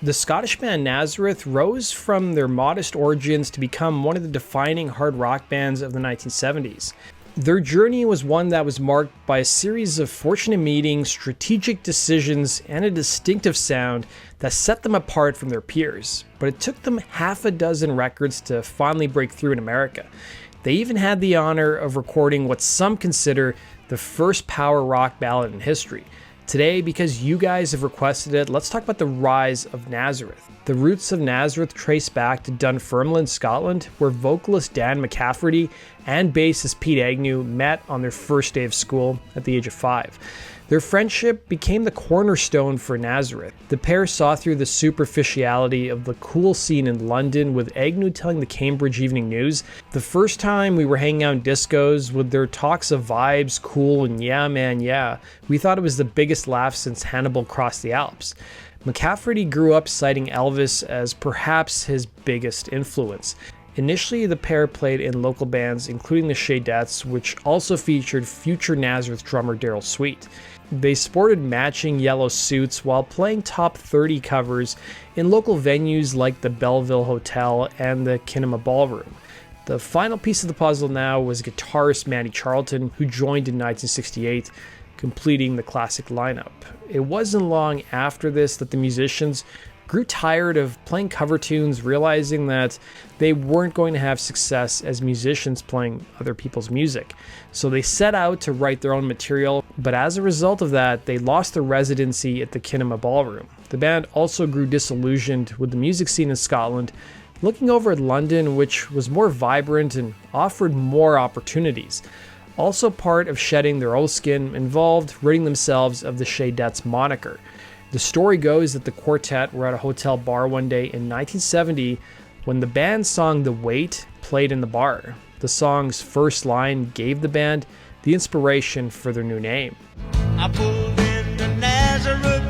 The Scottish band Nazareth rose from their modest origins to become one of the defining hard rock bands of the 1970s. Their journey was one that was marked by a series of fortunate meetings, strategic decisions, and a distinctive sound that set them apart from their peers. But it took them half a dozen records to finally break through in America. They even had the honor of recording what some consider the first power rock ballad in history. Today, because you guys have requested it, let's talk about the rise of Nazareth. The roots of Nazareth trace back to Dunfermline, Scotland, where vocalist Dan McCafferty and bassist Pete Agnew met on their first day of school at the age of 5. Their friendship became the cornerstone for Nazareth. The pair saw through the superficiality of the cool scene in London, with Agnew telling the Cambridge Evening News, "The first time we were hanging out in discos with their talks of vibes, cool, and yeah man yeah, we thought it was the biggest laugh since Hannibal crossed the Alps." McCafferty grew up citing Elvis as perhaps his biggest influence. Initially, the pair played in local bands, including the Shadettes, which also featured future Nazareth drummer Daryl Sweet. They sported matching yellow suits while playing top 30 covers in local venues like the Belleville Hotel and the Kinema Ballroom. The final piece of the puzzle now was guitarist Manny Charlton, who joined in 1968, completing the classic lineup. It wasn't long after this that the musicians grew tired of playing cover tunes, realizing that they weren't going to have success as musicians playing other people's music. So they set out to write their own material, but as a result of that, they lost their residency at the Kinema Ballroom. The band also grew disillusioned with the music scene in Scotland, looking over at London, which was more vibrant and offered more opportunities. Also part of shedding their old skin involved ridding themselves of the Shadettes moniker. The story goes that the quartet were at a hotel bar one day in 1970 when the band's song The Wait played in the bar. The song's first line gave the band the inspiration for their new name. I pulled into Nazareth,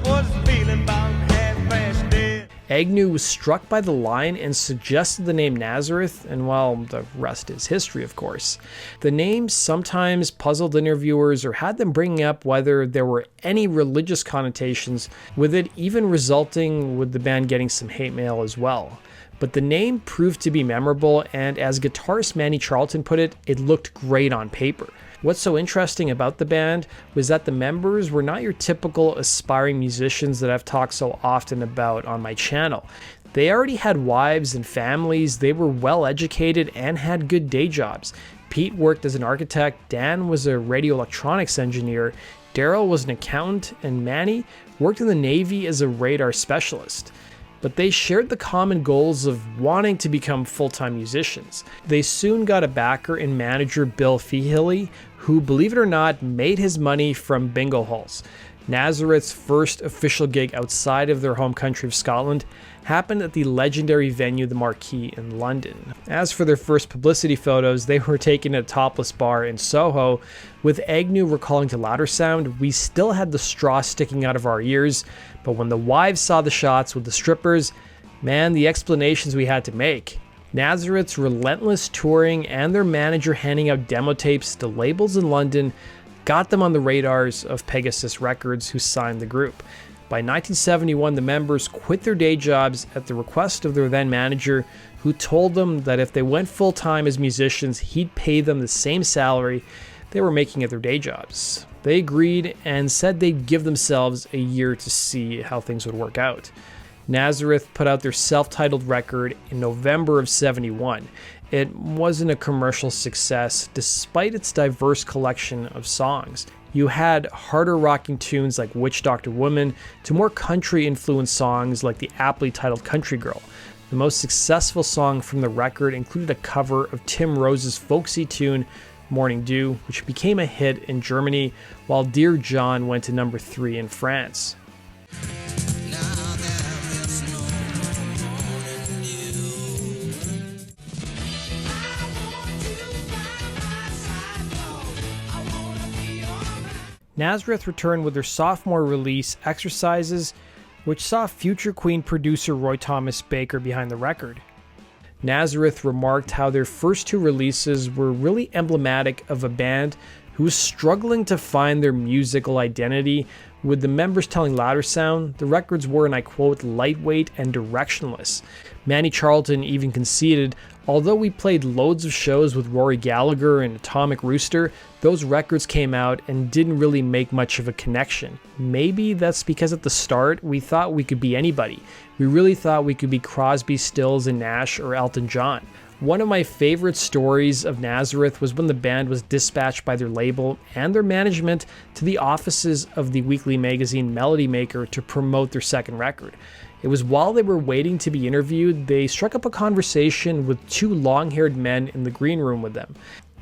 was feeling about half past dead. Agnew was struck by the line and suggested the name Nazareth, and well, the rest is history, of course. The name sometimes puzzled interviewers or had them bringing up whether there were any religious connotations with it, even resulting with the band getting some hate mail as well. But the name proved to be memorable, and as guitarist Manny Charlton put it, it looked great on paper. What's so interesting about the band was that the members were not your typical aspiring musicians that I've talked so often about on my channel. They already had wives and families, they were well educated and had good day jobs. Pete worked as an architect, Dan was a radio electronics engineer, Daryl was an accountant, and Manny worked in the Navy as a radar specialist. But they shared the common goals of wanting to become full-time musicians. They soon got a backer in manager Bill Feehilly, who, believe it or not, made his money from bingo halls. Nazareth's first official gig outside of their home country of Scotland happened at the legendary venue The Marquee in London. As for their first publicity photos, they were taken at a topless bar in Soho, with Agnew recalling to Louder Sound, "We still had the straw sticking out of our ears, but when the wives saw the shots with the strippers, man, the explanations we had to make." Nazareth's relentless touring and their manager handing out demo tapes to labels in London got them on the radars of Pegasus Records, who signed the group. By 1971, the members quit their day jobs at the request of their then manager, who told them that if they went full-time as musicians, he'd pay them the same salary they were making at their day jobs. They agreed and said they'd give themselves a year to see how things would work out. Nazareth put out their self-titled record in November of '71. It wasn't a commercial success, despite its diverse collection of songs. You had harder rocking tunes like Witch Doctor Woman to more country-influenced songs like the aptly titled Country Girl. The most successful song from the record included a cover of Tim Rose's folksy tune Morning Dew, which became a hit in Germany, while Dear John went to number 3 in France. Nazareth returned with their sophomore release, Exercises, which saw future Queen producer Roy Thomas Baker behind the record. Nazareth remarked how their first 2 releases were really emblematic of a band who was struggling to find their musical identity, With the members telling Louder Sound, the records were, and I quote, lightweight and directionless. Manny Charlton even conceded, although we played loads of shows with Rory Gallagher and Atomic Rooster, those records came out and didn't really make much of a connection. Maybe that's because at the start we thought we could be anybody. We really thought we could be Crosby, Stills, and Nash or Elton John. One of my favorite stories of Nazareth was when the band was dispatched by their label and their management to the offices of the weekly magazine Melody Maker to promote their second record. It was while they were waiting to be interviewed, they struck up a conversation with two long-haired men in the green room with them.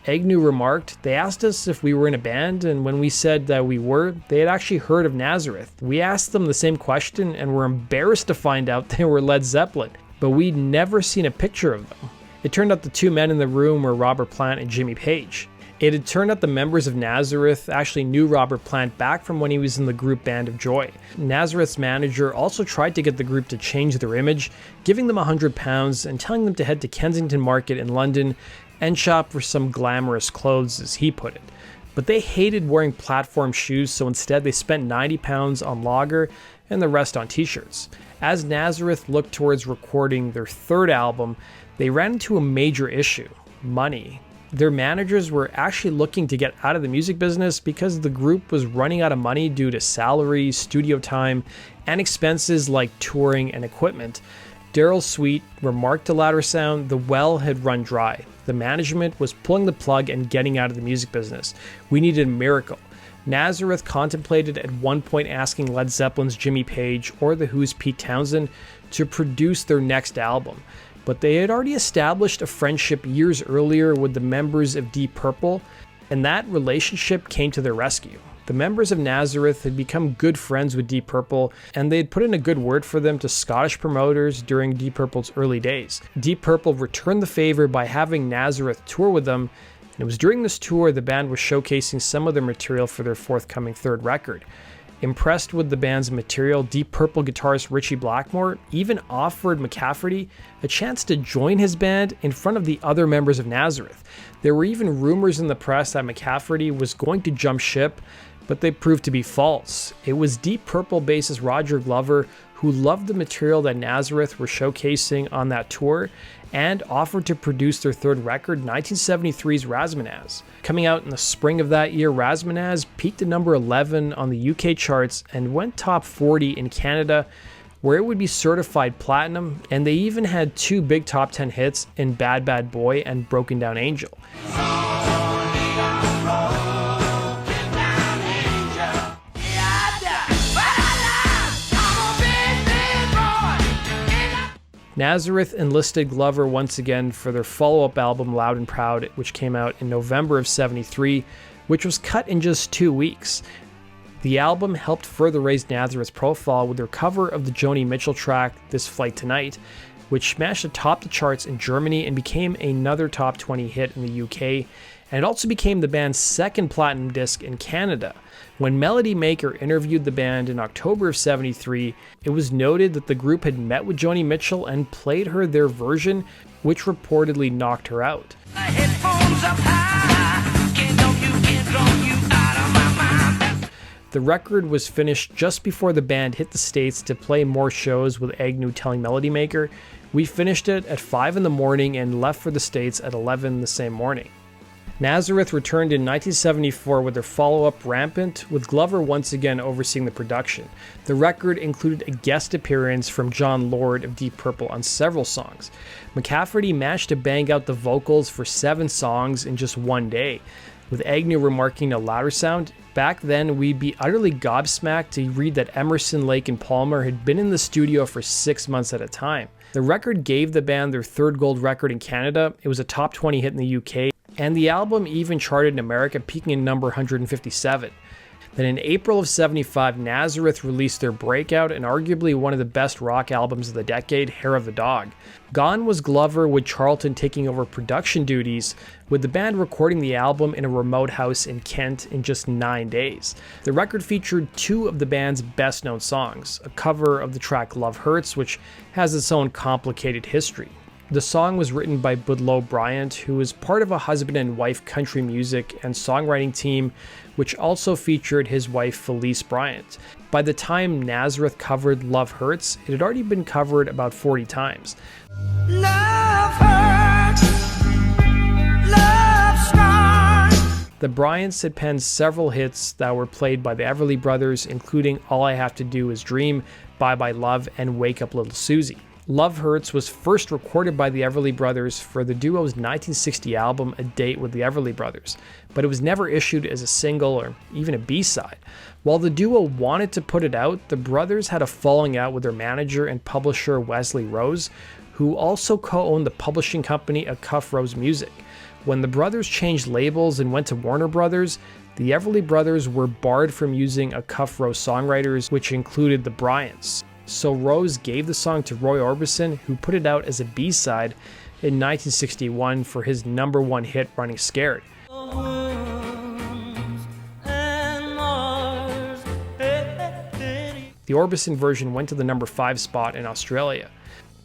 Agnew remarked, "They asked us if we were in a band, and when we said that we were, they had actually heard of Nazareth. We asked them the same question and were embarrassed to find out they were Led Zeppelin, but we'd never seen a picture of them." It turned out the two men in the room were Robert Plant and Jimmy Page. It had turned out the members of Nazareth actually knew Robert Plant back from when he was in the group Band of Joy. Nazareth's manager also tried to get the group to change their image, giving them £100 and telling them to head to Kensington Market in London and shop for some glamorous clothes, as he put it. But they hated wearing platform shoes, so instead they spent £90 on lager and the rest on t-shirts. As Nazareth looked towards recording their third album, they ran into a major issue: money. Their managers were actually looking to get out of the music business because the group was running out of money due to salaries, studio time, and expenses like touring and equipment. Daryl Sweet remarked to Louder Sound the well had run dry. The management was pulling the plug and getting out of the music business. We needed a miracle. Nazareth contemplated at one point asking Led Zeppelin's Jimmy Page or The Who's Pete Townsend to produce their next album, but they had already established a friendship years earlier with the members of Deep Purple, and that relationship came to their rescue. The members of Nazareth had become good friends with Deep Purple, and they had put in a good word for them to Scottish promoters during Deep Purple's early days. Deep Purple returned the favor by having Nazareth tour with them, and it was during this tour the band was showcasing some of their material for their forthcoming third record. Impressed with the band's material, Deep Purple guitarist Ritchie Blackmore even offered McCafferty a chance to join his band in front of the other members of Nazareth. There were even rumors in the press that McCafferty was going to jump ship, but they proved to be false. It was Deep Purple bassist Roger Glover who loved the material that Nazareth were showcasing on that tour and offered to produce their third record, 1973's Razmanaz. Coming out in the spring of that year, Razmanaz peaked at number 11 on the UK charts and went top 40 in Canada, where it would be certified platinum, and they even had two big top 10 hits in Bad Bad Boy and Broken Down Angel. Nazareth enlisted Glover once again for their follow-up album Loud and Proud, which came out in November of '73, which was cut in just 2 weeks. The album helped further raise Nazareth's profile with their cover of the Joni Mitchell track This Flight Tonight, which smashed atop the charts in Germany and became another top 20 hit in the UK, and it also became the band's second platinum disc in Canada. When Melody Maker interviewed the band in October of '73, it was noted that the group had met with Joni Mitchell and played her their version, which reportedly knocked her out. The record was finished just before the band hit the States to play more shows, with Agnew telling Melody Maker, "We finished it at 5 in the morning and left for the States at 11 the same morning." Nazareth returned in 1974 with their follow-up Rampant, with Glover once again overseeing the production. The record included a guest appearance from John Lord of Deep Purple on several songs. McCafferty managed to bang out the vocals for 7 songs in just one day, with Agnew remarking to Louder Sound, "Back then we'd be utterly gobsmacked to read that Emerson, Lake and Palmer had been in the studio for 6 months at a time." The record gave the band their third gold record in Canada. It was a top 20 hit in the UK, and the album even charted in America, peaking in number 157. Then in April of '75, Nazareth released their breakout and arguably one of the best rock albums of the decade, Hair of the Dog. Gone was Glover, with Charlton taking over production duties, with the band recording the album in a remote house in Kent in just 9 days. The record featured 2 of the band's best-known songs, a cover of the track Love Hurts, which has its own complicated history. The song was written by Budlow Bryant, who was part of a husband and wife country music and songwriting team, which also featured his wife Felice Bryant. By the time Nazareth covered Love Hurts, it had already been covered about 40 times. Love hurts, love scars. The Bryants had penned several hits that were played by the Everly Brothers, including All I Have to Do Is Dream, Bye Bye Love, and Wake Up Little Susie. Love Hurts was first recorded by the Everly Brothers for the duo's 1960 album A Date with the Everly Brothers, but it was never issued as a single or even a B-side. While the duo wanted to put it out, the brothers had a falling out with their manager and publisher Wesley Rose, who also co-owned the publishing company Acuff Rose Music. When the brothers changed labels and went to Warner Brothers, the Everly Brothers were barred from using Acuff Rose songwriters, which included the Bryants. So Rose gave the song to Roy Orbison, who put it out as a B-side in 1961 for his #1 hit, Running Scared. The Orbison version went to the #5 spot in Australia.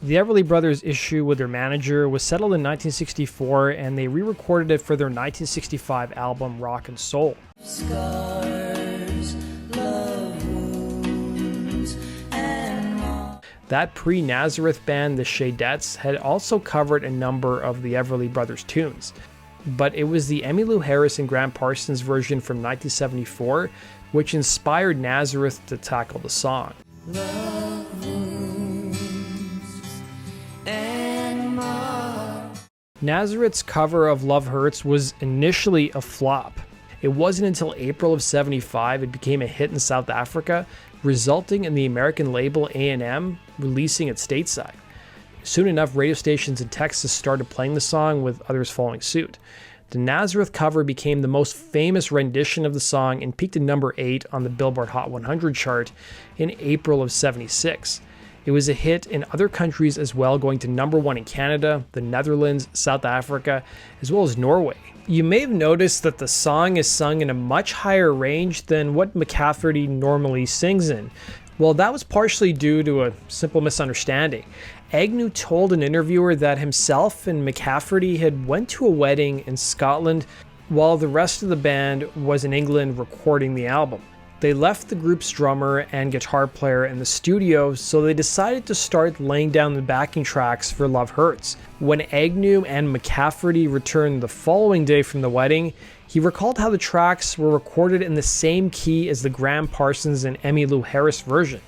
The Everly Brothers' issue with their manager was settled in 1964, and they re-recorded it for their 1965 album Rock and Soul. Scars, love wounds, and more. That pre-Nazareth band, the Shadettes, had also covered a number of the Everly Brothers' tunes, but it was the Emmylou Harris and Graham Parsons version from 1974 which inspired Nazareth to tackle the song. Love wounds and more. Nazareth's cover of Love Hurts was initially a flop. It wasn't until April of '75 it became a hit in South Africa, resulting in the American label A&M releasing it stateside. Soon enough, radio stations in Texas started playing the song, with others following suit. The Nazareth cover became the most famous rendition of the song and peaked at #8 on the Billboard Hot 100 chart in April of '76. It was a hit in other countries as well, going to #1 in Canada, the Netherlands, South Africa, as well as Norway. You may have noticed that the song is sung in a much higher range than what McCafferty normally sings in. Well, that was partially due to a simple misunderstanding. Agnew told an interviewer that himself and McCafferty had went to a wedding in Scotland while the rest of the band was in England recording the album. They left the group's drummer and guitar player in the studio, so they decided to start laying down the backing tracks for Love Hurts. When Agnew and McCafferty returned the following day from the wedding, he recalled how the tracks were recorded in the same key as the Graham Parsons and Emmylou Harris version.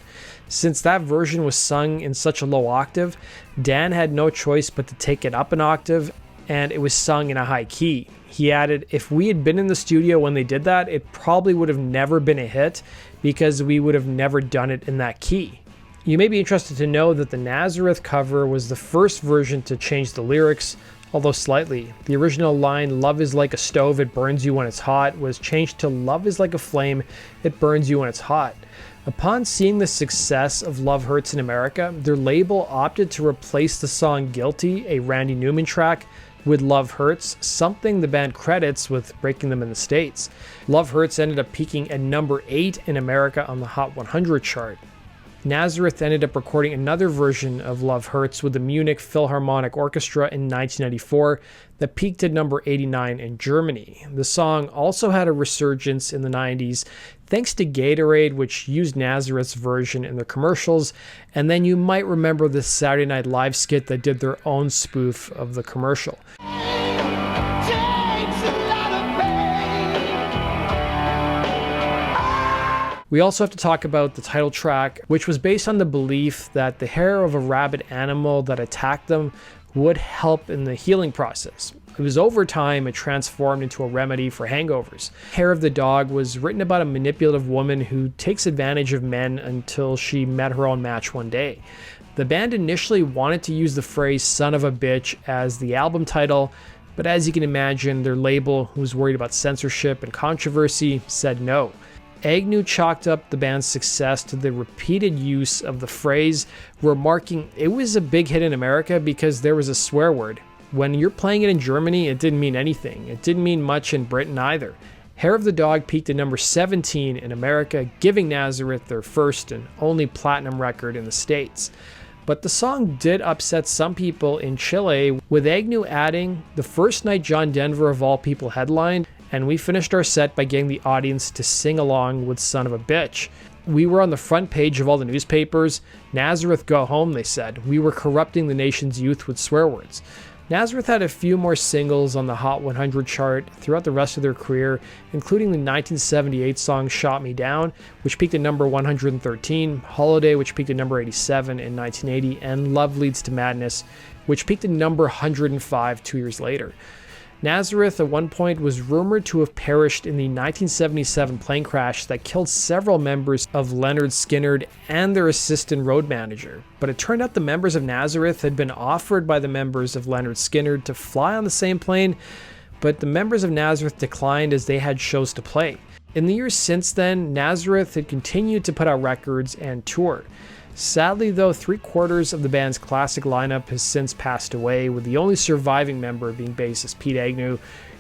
Since that version was sung in such a low octave, Dan had no choice but to take it up an octave, and it was sung in a high key. He added, "If we had been in the studio when they did that, it probably would have never been a hit because we would have never done it in that key." You may be interested to know that the Nazareth cover was the first version to change the lyrics, although slightly. The original line, "Love is like a stove, it burns you when it's hot," was changed to "Love is like a flame, it burns you when it's hot." Upon seeing the success of Love Hurts in America, their label opted to replace the song Guilty, a Randy Newman track, with Love Hurts, something the band credits with breaking them in the States. Love Hurts ended up peaking at #8 in America on the Hot 100 chart. Nazareth ended up recording another version of Love Hurts with the Munich Philharmonic Orchestra in 1994 that peaked at #89 in Germany. The song also had a resurgence in the 90s thanks to Gatorade, which used Nazareth's version in their commercials, and then you might remember the Saturday Night Live skit that did their own spoof of the commercial. We also have to talk about the title track, which was based on the belief that the hair of a rabid animal that attacked them would help in the healing process. It was over time it transformed into a remedy for hangovers. Hair of the Dog was written about a manipulative woman who takes advantage of men until she met her own match one day. The band initially wanted to use the phrase "son of a bitch" as the album title, but as you can imagine, their label, who was worried about censorship and controversy, said no. Agnew chalked up the band's success to the repeated use of the phrase, remarking it was a big hit in America because there was a swear word. When you're playing it in Germany, it didn't mean anything. It didn't mean much in Britain either. Hair of the Dog peaked at #17 in America, giving Nazareth their first and only platinum record in the States. But the song did upset some people in Chile, with Agnew adding, "The first night John Denver of all people headlined, and we finished our set by getting the audience to sing along with Son of a Bitch. We were on the front page of all the newspapers. Nazareth, go home," they said. "We were corrupting the nation's youth with swear words." Nazareth had a few more singles on the Hot 100 chart throughout the rest of their career, including the 1978 song Shot Me Down, which peaked at number 113, Holiday, which peaked at number 87 in 1980, and Love Leads to Madness, which peaked at number 105 2 years later. Nazareth at one point was rumored to have perished in the 1977 plane crash that killed several members of Lynyrd Skynyrd and their assistant road manager. But it turned out the members of Nazareth had been offered by the members of Lynyrd Skynyrd to fly on the same plane, but the members of Nazareth declined as they had shows to play. In the years since then, Nazareth had continued to put out records and tour. Sadly though, 3/4 of the band's classic lineup has since passed away, with the only surviving member being bassist Pete Agnew,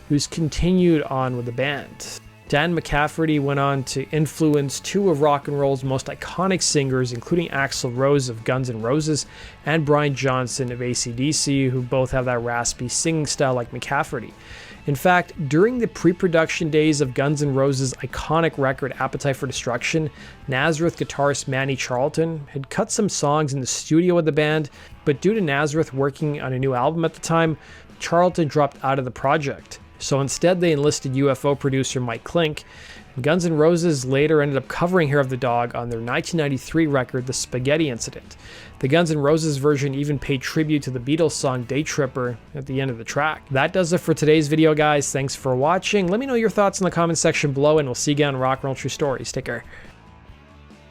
who's continued on with the band. Dan McCafferty went on to influence two of rock and roll's most iconic singers, including Axl Rose of Guns N' Roses and Brian Johnson of AC/DC, who both have that raspy singing style like McCafferty. In fact, during the pre-production days of Guns N' Roses' iconic record Appetite for Destruction, Nazareth guitarist Manny Charlton had cut some songs in the studio with the band, but due to Nazareth working on a new album at the time, Charlton dropped out of the project. So instead they enlisted UFO producer Mike Klink, and Guns N' Roses later ended up covering Hair of the Dog on their 1993 record The Spaghetti Incident. The Guns N' Roses version even paid tribute to the Beatles song Day Tripper at the end of the track. That does it for today's video, guys. Thanks for watching. Let me know your thoughts in the comment section below, and we'll see you again on Rock and Roll True Stories. Take care.